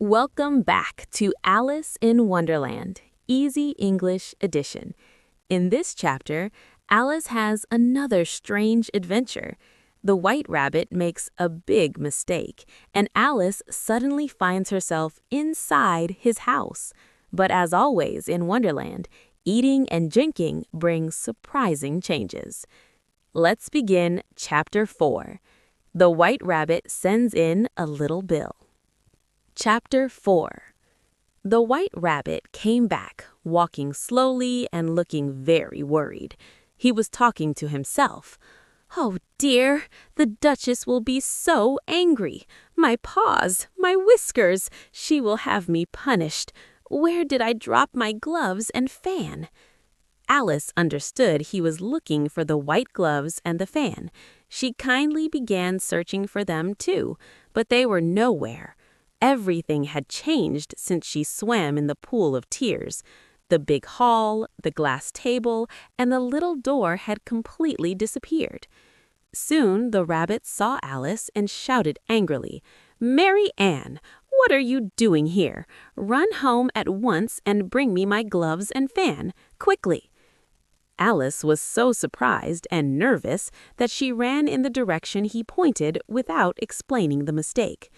Welcome back to Alice in Wonderland, Easy English Edition. In this chapter, Alice has another strange adventure. The White Rabbit makes a big mistake, and Alice suddenly finds herself inside his house. But as always in Wonderland, eating and drinking brings surprising changes. Let's begin Chapter 4. The White Rabbit sends in a little bill. Chapter 4. The White Rabbit came back, walking slowly and looking very worried. He was talking to himself. "Oh dear, the Duchess will be so angry. My paws, my whiskers, she will have me punished. Where did I drop my gloves and fan?" Alice understood he was looking for the white gloves and the fan. She kindly began searching for them too, but they were nowhere. Everything had changed since she swam in the pool of tears. The big hall, the glass table, and the little door had completely disappeared. Soon the rabbit saw Alice and shouted angrily, "Mary Ann, what are you doing here? Run home at once and bring me my gloves and fan, quickly." Alice was so surprised and nervous that she ran in the direction he pointed without explaining the mistake.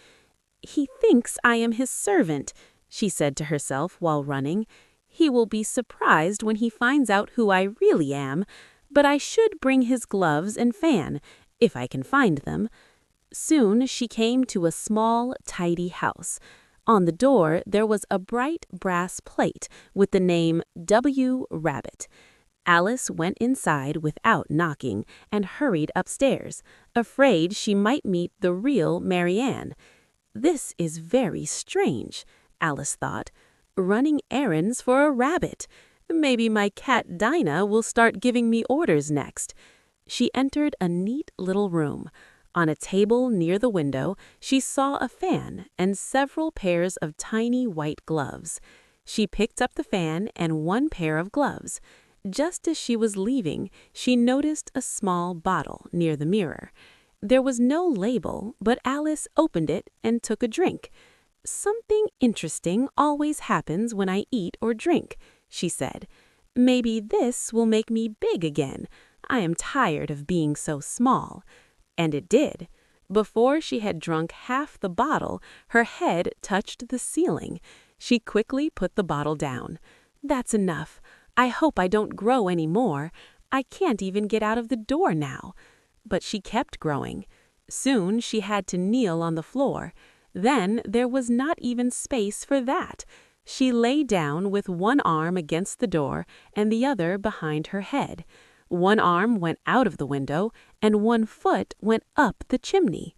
"He thinks I am his servant," she said to herself while running. "He will be surprised when he finds out who I really am, but I should bring his gloves and fan, if I can find them." Soon she came to a small, tidy house. On the door there was a bright brass plate with the name W. Rabbit. Alice went inside without knocking and hurried upstairs, afraid she might meet the real Mary Ann. "This is very strange," Alice thought. "Running errands for a rabbit. Maybe my cat Dinah will start giving me orders next." She entered a neat little room. On a table near the window, she saw a fan and several pairs of tiny white gloves. She picked up the fan and one pair of gloves. Just as she was leaving, she noticed a small bottle near the mirror. There was no label, but Alice opened it and took a drink. "Something interesting always happens when I eat or drink," she said. "Maybe this will make me big again. I am tired of being so small." And it did. Before she had drunk half the bottle, her head touched the ceiling. She quickly put the bottle down. "That's enough. I hope I don't grow any more. I can't even get out of the door now." But she kept growing. Soon she had to kneel on the floor. Then there was not even space for that. She lay down with one arm against the door and the other behind her head. One arm went out of the window and one foot went up the chimney.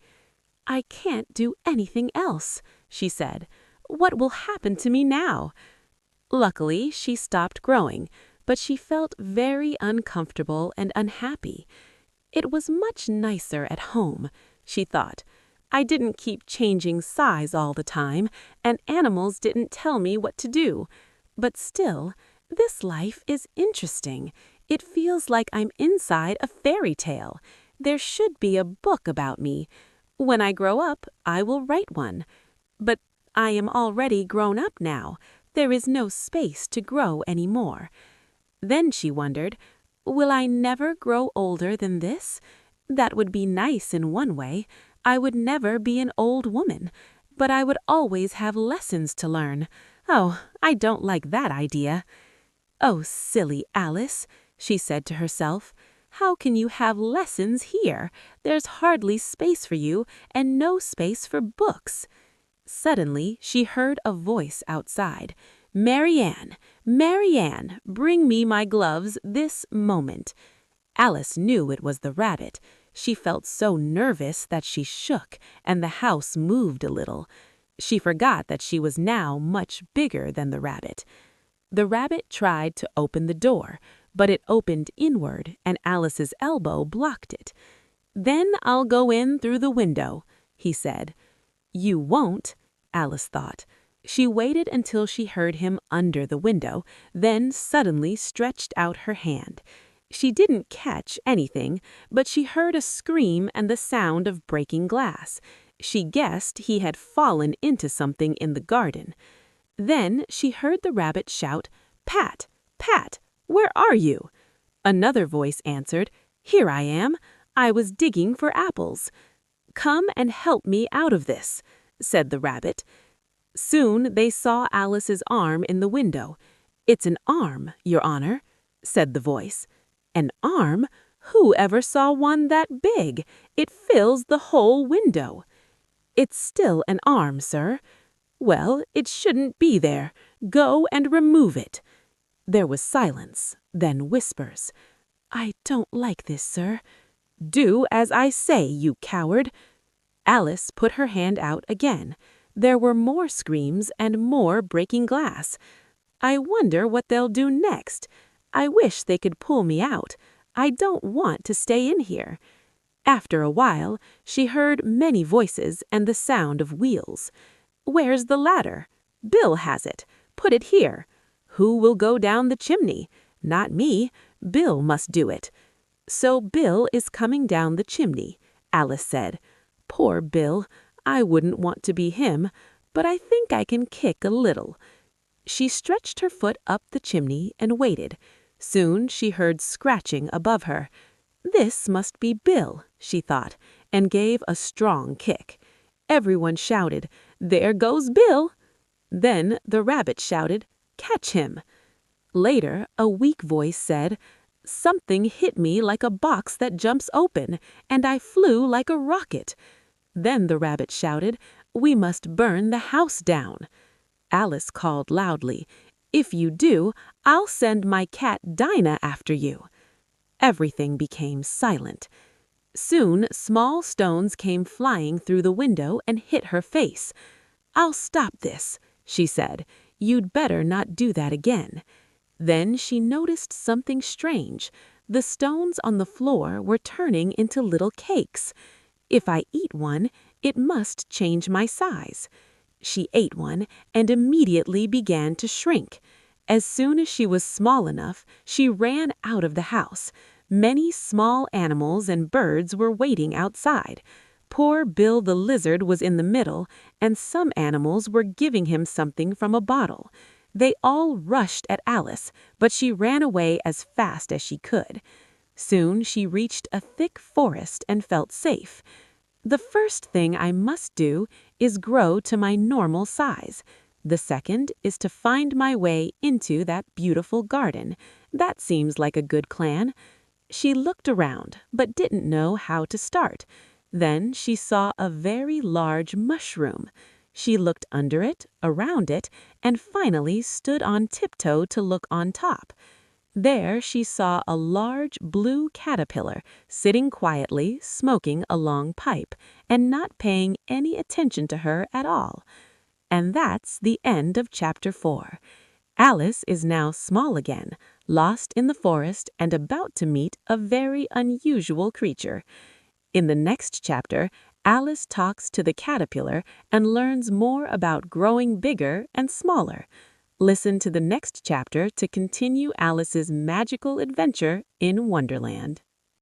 "I can't do anything else," she said. "What will happen to me now?" Luckily, she stopped growing, but she felt very uncomfortable and unhappy. "It was much nicer at home," she thought. "I didn't keep changing size all the time, and animals didn't tell me what to do. But still, this life is interesting. It feels like I'm inside a fairy tale. There should be a book about me. When I grow up, I will write one. But I am already grown up now. There is no space to grow any more." Then she wondered, "Will I never grow older than this? That would be nice in one way. I would never be an old woman, but I would always have lessons to learn. Oh, I don't like that idea." "Oh, silly Alice," she said to herself. "How can you have lessons here? There's hardly space for you and no space for books." Suddenly she heard a voice outside. "Mary Ann, Mary Ann, bring me my gloves this moment." Alice knew it was the rabbit. She felt so nervous that she shook, and the house moved a little. She forgot that she was now much bigger than the rabbit. The rabbit tried to open the door, but it opened inward, and Alice's elbow blocked it. "Then I'll go in through the window," he said. "You won't," Alice thought. She waited until she heard him under the window, then suddenly stretched out her hand. She didn't catch anything, but she heard a scream and the sound of breaking glass. She guessed he had fallen into something in the garden. Then she heard the rabbit shout, "Pat, Pat, where are you?" Another voice answered, "Here I am. I was digging for apples." "Come and help me out of this," said the rabbit. Soon they saw Alice's arm in the window. "It's an arm, Your Honor," said the voice. "An arm? Who ever saw one that big? It fills the whole window." "It's still an arm, sir." "Well, it shouldn't be there. Go and remove it." There was silence, then whispers. "I don't like this, sir." "Do as I say, you coward." Alice put her hand out again. There were more screams and more breaking glass. "I wonder what they'll do next. I wish they could pull me out. I don't want to stay in here." After a while, she heard many voices and the sound of wheels. "Where's the ladder?" "Bill has it. Put it here." "Who will go down the chimney?" "Not me. Bill must do it." "So Bill is coming down the chimney," Alice said. "Poor Bill. I wouldn't want to be him, but I think I can kick a little." She stretched her foot up the chimney and waited. Soon she heard scratching above her. "This must be Bill," she thought, and gave a strong kick. Everyone shouted, "There goes Bill!" Then the rabbit shouted, "Catch him!" Later, a weak voice said, "Something hit me like a box that jumps open, and I flew like a rocket." Then the rabbit shouted, "We must burn the house down." Alice called loudly, "If you do, I'll send my cat Dinah after you." Everything became silent. Soon small stones came flying through the window and hit her face. "I'll stop this," she said. "You'd better not do that again." Then she noticed something strange. The stones on the floor were turning into little cakes. "If I eat one, it must change my size." She ate one and immediately began to shrink. As soon as she was small enough, she ran out of the house. Many small animals and birds were waiting outside. Poor Bill the lizard was in the middle, and some animals were giving him something from a bottle. They all rushed at Alice, but she ran away as fast as she could. Soon she reached a thick forest and felt safe. "The first thing I must do is grow to my normal size. The second is to find my way into that beautiful garden. That seems like a good plan." She looked around, but didn't know how to start. Then she saw a very large mushroom. She looked under it, around it, and finally stood on tiptoe to look on top. There she saw a large blue caterpillar sitting quietly, smoking a long pipe, and not paying any attention to her at all. And that's the end of Chapter 4. Alice is now small again, lost in the forest and about to meet a very unusual creature. In the next chapter, Alice talks to the caterpillar and learns more about growing bigger and smaller. Listen to the next chapter to continue Alice's magical adventure in Wonderland.